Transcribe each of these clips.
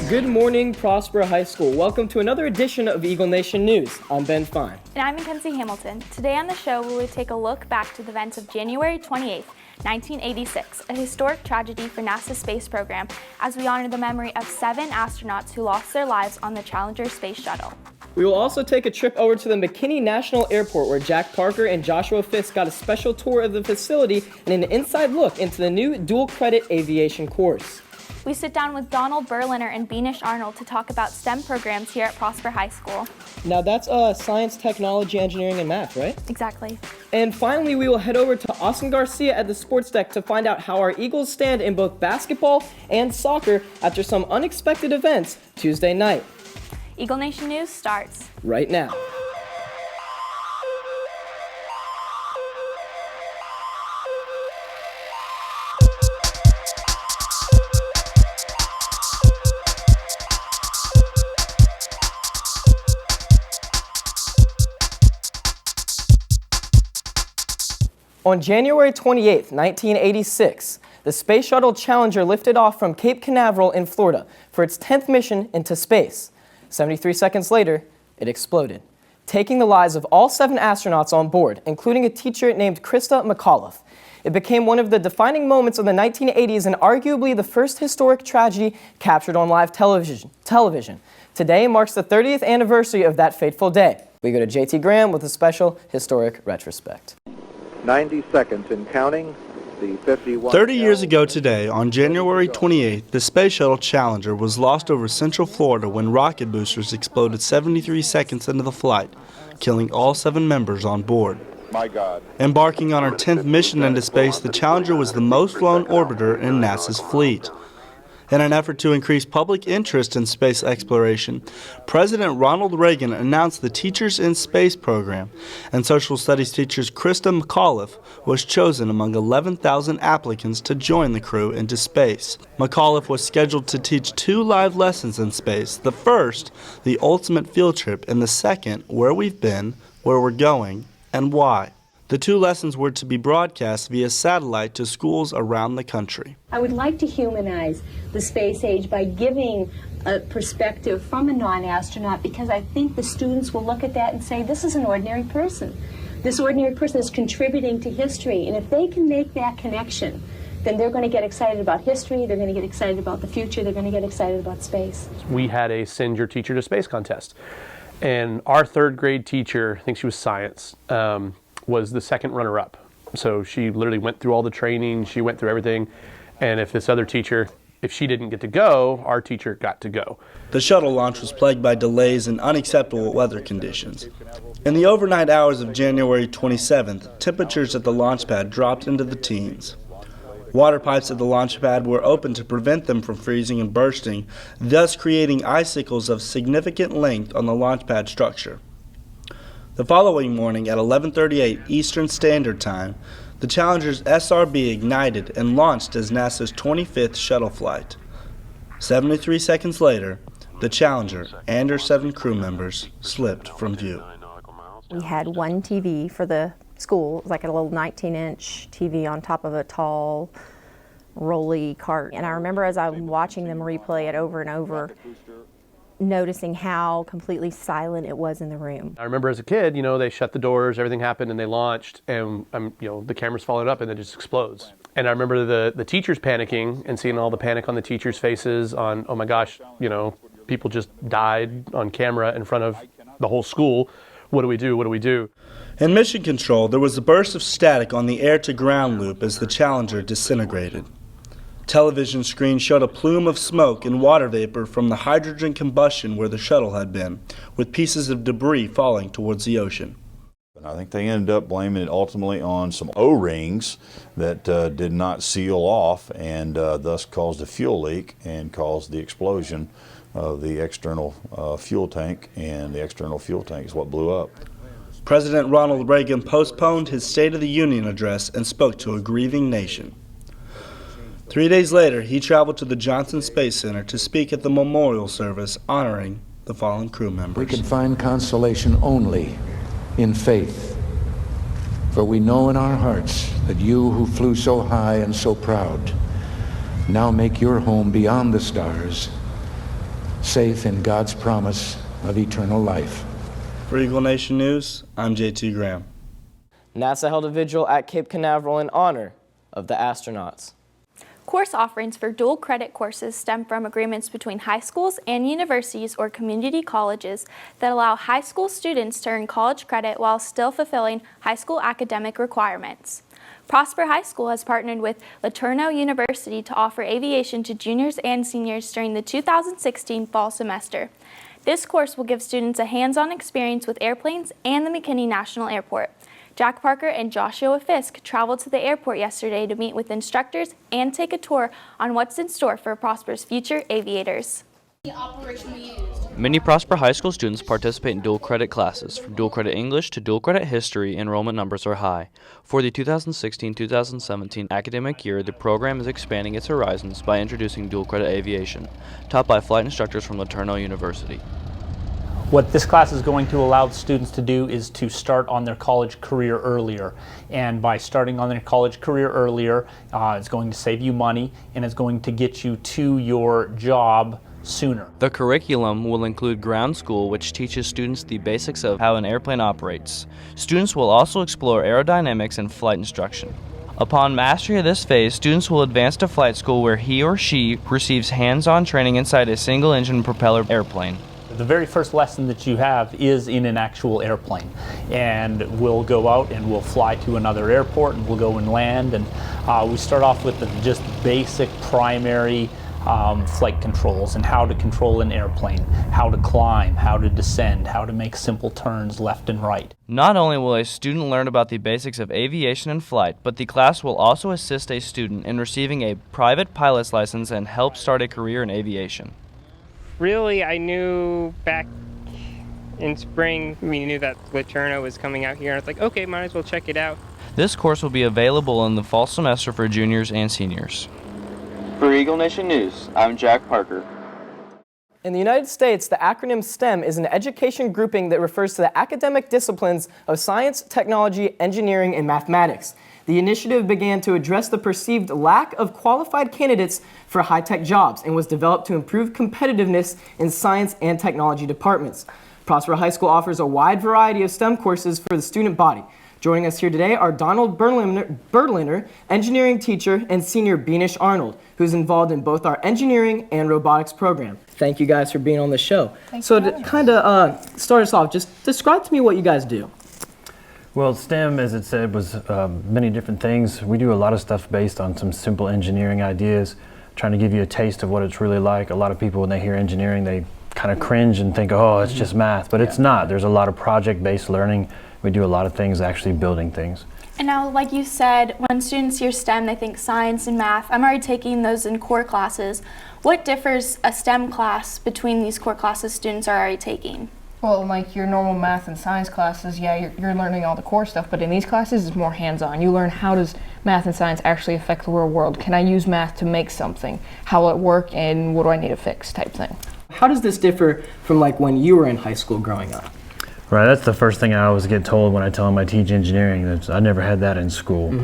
Good morning, Prospero High School. Welcome to another edition of Eagle Nation News. I'm Ben Fein. And I'm Mackenzie Hamilton. Today on the show, we will take a look back to the events of January 28th, 1986, a historic tragedy for NASA's space program, as we honor the memory of 7 astronauts who lost their lives on the Challenger Space Shuttle. We will also take a trip over to the McKinney National Airport, where Jack Parker and Joshua Fisk got a special tour of the facility and an inside look into the new Dual Credit Aviation course. We sit down with Donald Berliner and Beenish Arnolde to talk about STEM programs here at Prosper High School. Now that's science, technology, engineering, and math, right? Exactly. And finally, we will head over to Austin Garcia at the sports deck to find out how our Eagles stand in both basketball and soccer after some unexpected events Tuesday night. Eagle Nation News starts right now. On January 28, 1986, the Space Shuttle Challenger lifted off from Cape Canaveral in Florida for its 10th mission into space. 73 seconds later, it exploded, taking the lives of all 7 astronauts on board, including a teacher named Krista McAuliffe. It became one of the defining moments of the 1980s and arguably the first historic tragedy captured on live television. Today marks the 30th anniversary of that fateful day. We go to JT Graham with a special historic retrospect. 90 seconds and counting. The 51. 30 years ago today, on January 28th, the Space Shuttle Challenger was lost over Central Florida when rocket boosters exploded 73 seconds into the flight, killing all 7 members on board. My God. Embarking on her 10th mission into space, the Challenger was the most flown orbiter in NASA's fleet. In an effort to increase public interest in space exploration, President Ronald Reagan announced the Teachers in Space program, and social studies teacher Krista McAuliffe was chosen among 11,000 applicants to join the crew into space. McAuliffe was scheduled to teach 2 live lessons in space, the first, the ultimate field trip, and the second, where we've been, where we're going, and why. The 2 lessons were to be broadcast via satellite to schools around the country. I would like to humanize the space age by giving a perspective from a non-astronaut, because I think the students will look at that and say, this is an ordinary person. This ordinary person is contributing to history, and if they can make that connection, then they're going to get excited about history, they're going to get excited about the future, they're going to get excited about space. We had a Send Your Teacher to Space contest, and our 3rd grade teacher, I think she was science, was the 2nd runner-up. So she literally went through all the training, she went through everything, and if this other teacher, if she didn't get to go, our teacher got to go. The shuttle launch was plagued by delays and unacceptable weather conditions. In the overnight hours of January 27th, temperatures at the launch pad dropped into the teens. Water pipes at the launch pad were open to prevent them from freezing and bursting, thus creating icicles of significant length on the launch pad structure. The following morning at 11:38 Eastern Standard Time, the Challenger's SRB ignited and launched as NASA's 25th shuttle flight. 73 seconds later, the Challenger and her 7 crew members slipped from view. We had one TV for the school. It was like a little 19-inch TV on top of a tall, rolly cart. And I remember as I'm watching them replay it over and over, noticing how completely silent it was in the room. I remember as a kid, they shut the doors, everything happened, and they launched, and the camera's followed up, and then it just explodes. And I remember the teachers panicking and seeing all the panic on the teachers' faces on, oh my gosh, people just died on camera in front of the whole school. What do we do? What do we do? In Mission Control, there was a burst of static on the air-to-ground loop as the Challenger disintegrated. Television screens showed a plume of smoke and water vapor from the hydrogen combustion where the shuttle had been, with pieces of debris falling towards the ocean. I think they ended up blaming it ultimately on some O-rings that did not seal off, and thus caused a fuel leak and caused the explosion of the external fuel tank, and the external fuel tank is what blew up. President Ronald Reagan postponed his State of the Union address and spoke to a grieving nation. 3 days later, he traveled to the Johnson Space Center to speak at the memorial service honoring the fallen crew members. We can find consolation only in faith, for we know in our hearts that you who flew so high and so proud now make your home beyond the stars safe in God's promise of eternal life. For Eagle Nation News, I'm JT Graham. NASA held a vigil at Cape Canaveral in honor of the astronauts. Course offerings for dual credit courses stem from agreements between high schools and universities or community colleges that allow high school students to earn college credit while still fulfilling high school academic requirements. Prosper High School has partnered with LeTourneau University to offer aviation to juniors and seniors during the 2016 fall semester. This course will give students a hands-on experience with airplanes and the McKinney National Airport. Jack Parker and Joshua Fisk traveled to the airport yesterday to meet with instructors and take a tour on what's in store for Prosper's future aviators. Many Prosper High School students participate in dual credit classes. From dual credit English to dual credit history, enrollment numbers are high. For the 2016-2017 academic year, the program is expanding its horizons by introducing dual credit aviation, taught by flight instructors from LeTourneau University. What this class is going to allow students to do is to start on their college career earlier. And by starting on their college career earlier, it's going to save you money and it's going to get you to your job sooner. The curriculum will include ground school, which teaches students the basics of how an airplane operates. Students will also explore aerodynamics and flight instruction. Upon mastery of this phase, students will advance to flight school where he or she receives hands-on training inside a single-engine propeller airplane. The very first lesson that you have is in an actual airplane, and we'll go out and we'll fly to another airport and we'll go and land, and we start off with the just basic primary flight controls and how to control an airplane, how to climb, how to descend, how to make simple turns left and right. Not only will a student learn about the basics of aviation and flight, but the class will also assist a student in receiving a private pilot's license and help start a career in aviation. Really, I knew back in spring, we knew that LeTourneau was coming out here. I was like, okay, might as well check it out. This course will be available in the fall semester for juniors and seniors. For Eagle Nation News, I'm Jack Parker. In the United States, the acronym STEM is an education grouping that refers to the academic disciplines of science, technology, engineering, and mathematics. The initiative began to address the perceived lack of qualified candidates for high-tech jobs and was developed to improve competitiveness in science and technology departments. Prosper High School offers a wide variety of STEM courses for the student body. Joining us here today are Donald Berliner, engineering teacher, and senior Beenish Arnolde, who's involved in both our engineering and robotics program. Thank you guys for being on the show. So to kind of start us off, just describe to me what you guys do. Well, STEM, as it said, was many different things. We do a lot of stuff based on some simple engineering ideas, trying to give you a taste of what it's really like. A lot of people, when they hear engineering, they kind of cringe and think, oh, it's just math, but it's not. There's a lot of project-based learning. We do a lot of things actually building things. And now, like you said, when students hear STEM, they think science and math. I'm already taking those in core classes. What differs a STEM class between these core classes students are already taking? Well, like your normal math and science classes, yeah, you're learning all the core stuff, but in these classes it's more hands-on. You learn how does math and science actually affect the real world. Can I use math to make something? How will it work and what do I need to fix type thing. How does this differ from like when you were in high school growing up? Right, that's the first thing I always get told when I tell them I teach engineering. That's, I never had that in school.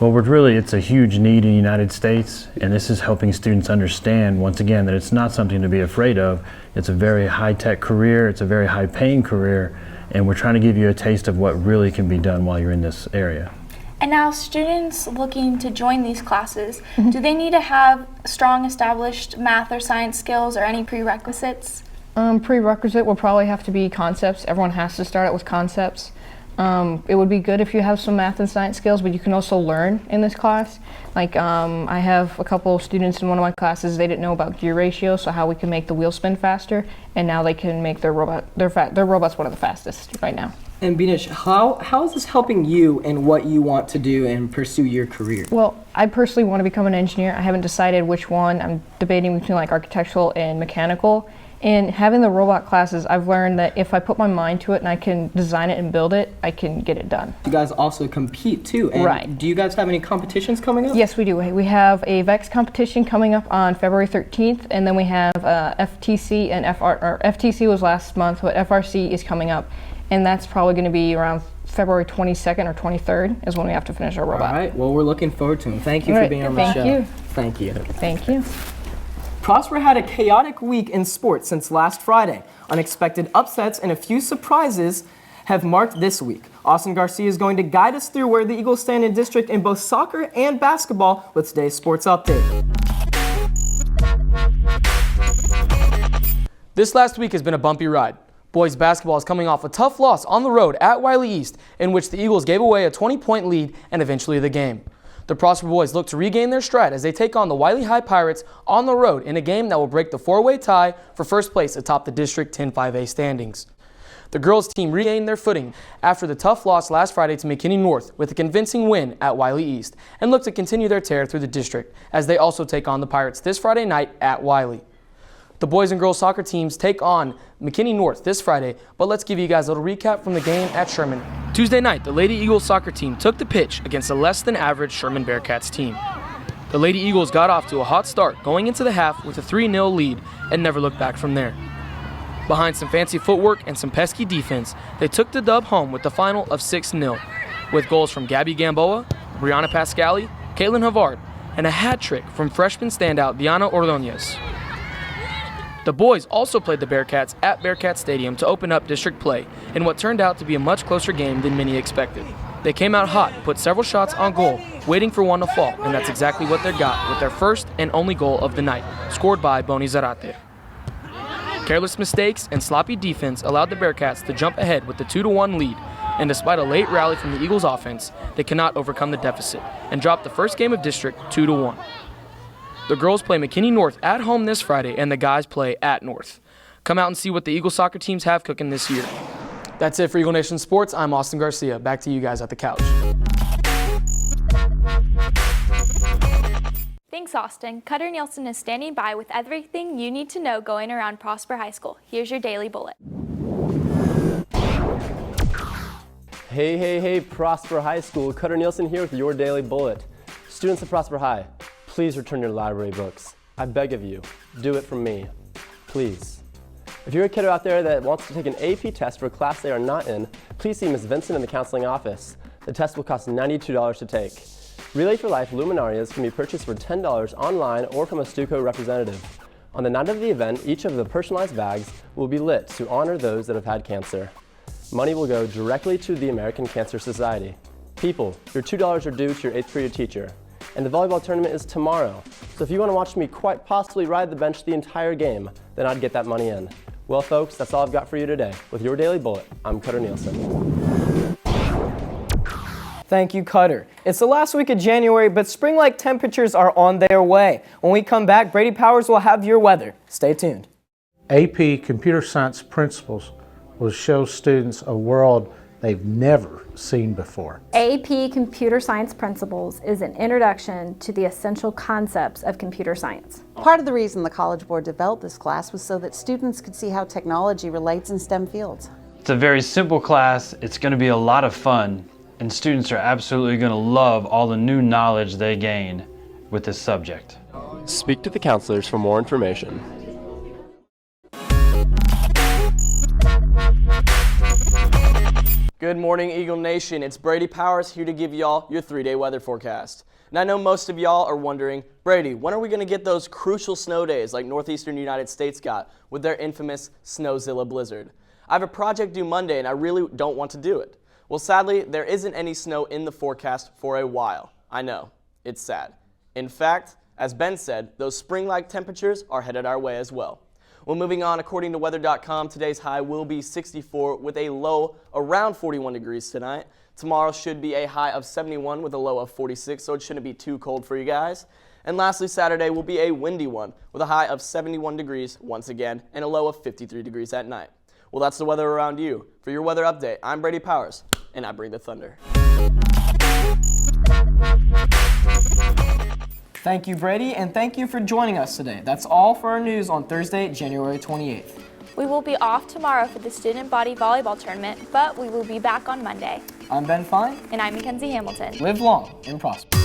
Well, it's a huge need in the United States, and this is helping students understand, once again, that it's not something to be afraid of. It's a very high-tech career, it's a very high-paying career, and we're trying to give you a taste of what really can be done while you're in this area. And now students looking to join these classes, do they need to have strong established math or science skills or any prerequisites? Prerequisite will probably have to be concepts. Everyone has to start out with concepts. It would be good if you have some math and science skills, but you can also learn in this class. Like I have a couple of students in one of my classes, they didn't know about gear ratio, so how we can make the wheel spin faster, and now they can make their robot's one of the fastest right now. And Beenish, how is this helping you in what you want to do and pursue your career? Well, I personally want to become an engineer. I haven't decided which one. I'm debating between like architectural and mechanical. And having the robot classes, I've learned that if I put my mind to it and I can design it and build it, I can get it done. You guys also compete too, and right. Do you guys have any competitions coming up? Yes, we do. We have a VEX competition coming up on February 13th, and then we have FTC and FTC was last month, but FRC is coming up, and that's probably going to be around February 22nd or 23rd is when we have to finish our robot. All right, well, we're looking forward to it. Thank you for being on the show. Thank you. Thank you. Thank you. Prosper had a chaotic week in sports since last Friday. Unexpected upsets and a few surprises have marked this week. Austin Garcia is going to guide us through where the Eagles stand in district in both soccer and basketball with today's sports update. This last week has been a bumpy ride. Boys basketball is coming off a tough loss on the road at Wiley East, in which the Eagles gave away a 20-point lead and eventually the game. The Prosper boys look to regain their stride as they take on the Wiley High Pirates on the road in a game that will break the four-way tie for first place atop the District 10-5A standings. The girls team regained their footing after the tough loss last Friday to McKinney North with a convincing win at Wiley East and look to continue their tear through the district as they also take on the Pirates this Friday night at Wiley. The boys and girls soccer teams take on McKinney North this Friday, but let's give you guys a little recap from the game at Sherman. Tuesday night, the Lady Eagles soccer team took the pitch against a less than average Sherman Bearcats team. The Lady Eagles got off to a hot start going into the half with a 3-0 lead and never looked back from there. Behind some fancy footwork and some pesky defense, they took the dub home with the final of 6-0, with goals from Gabby Gamboa, Brianna Pascali, Caitlin Havard, and a hat trick from freshman standout Diana Ordonez. The boys also played the Bearcats at Bearcat Stadium to open up district play in what turned out to be a much closer game than many expected. They came out hot and put several shots on goal, waiting for one to fall, and that's exactly what they got with their first and only goal of the night, scored by Boni Zarate. Careless mistakes and sloppy defense allowed the Bearcats to jump ahead with the 2-1 lead, and despite a late rally from the Eagles offense, they cannot overcome the deficit and dropped the first game of district 2-1. The girls play McKinney North at home this Friday, and the guys play at North. Come out and see what the Eagle soccer teams have cooking this year. That's it for Eagle Nation Sports. I'm Austin Garcia. Back to you guys at the couch. Thanks, Austin. Cutter Nielsen is standing by with everything you need to know going around Prosper High School. Here's your Daily Bullet. Hey, Prosper High School. Cutter Nielsen here with your Daily Bullet. Students of Prosper High, please return your library books. I beg of you, do it from me, please. If you're a kiddo out there that wants to take an AP test for a class they are not in, please see Ms. Vincent in the counseling office. The test will cost $92 to take. Relay for Life luminarias can be purchased for $10 online or from a Stuco representative. On the night of the event, each of the personalized bags will be lit to honor those that have had cancer. Money will go directly to the American Cancer Society. People, your $2 are due to your 8th period teacher. And the volleyball tournament is tomorrow. So if you want to watch me quite possibly ride the bench the entire game, then I'd get that money in. Well, folks, that's all I've got for you today. With your Daily Bullet, I'm Cutter Nielsen. Thank you, Cutter. It's the last week of January, but spring-like temperatures are on their way. When we come back, Brady Powers will have your weather. Stay tuned. AP Computer Science Principles will show students a world they've never seen before. AP Computer Science Principles is an introduction to the essential concepts of computer science. Part of the reason the College Board developed this class was so that students could see how technology relates in STEM fields. It's a very simple class, it's going to be a lot of fun, and students are absolutely going to love all the new knowledge they gain with this subject. Speak to the counselors for more information. Good morning, Eagle Nation. It's Brady Powers here to give y'all your 3-day weather forecast. And I know most of y'all are wondering, Brady, when are we going to get those crucial snow days like northeastern United States got with their infamous Snowzilla blizzard? I have a project due Monday and I really don't want to do it. Well, sadly, there isn't any snow in the forecast for a while. I know, it's sad. In fact, as Ben said, those spring-like temperatures are headed our way as well. Well, moving on, according to weather.com, today's high will be 64 with a low around 41 degrees tonight. Tomorrow should be a high of 71 with a low of 46, so it shouldn't be too cold for you guys. And lastly, Saturday will be a windy one with a high of 71 degrees once again and a low of 53 degrees at night. Well, that's the weather around you. For your weather update, I'm Brady Powers, and I bring the thunder. Thank you, Brady, and thank you for joining us today. That's all for our news on Thursday, January 28th. We will be off tomorrow for the student body volleyball tournament, but we will be back on Monday. I'm Ben Fein. And I'm Mackenzie Hamilton. Live long and prosper.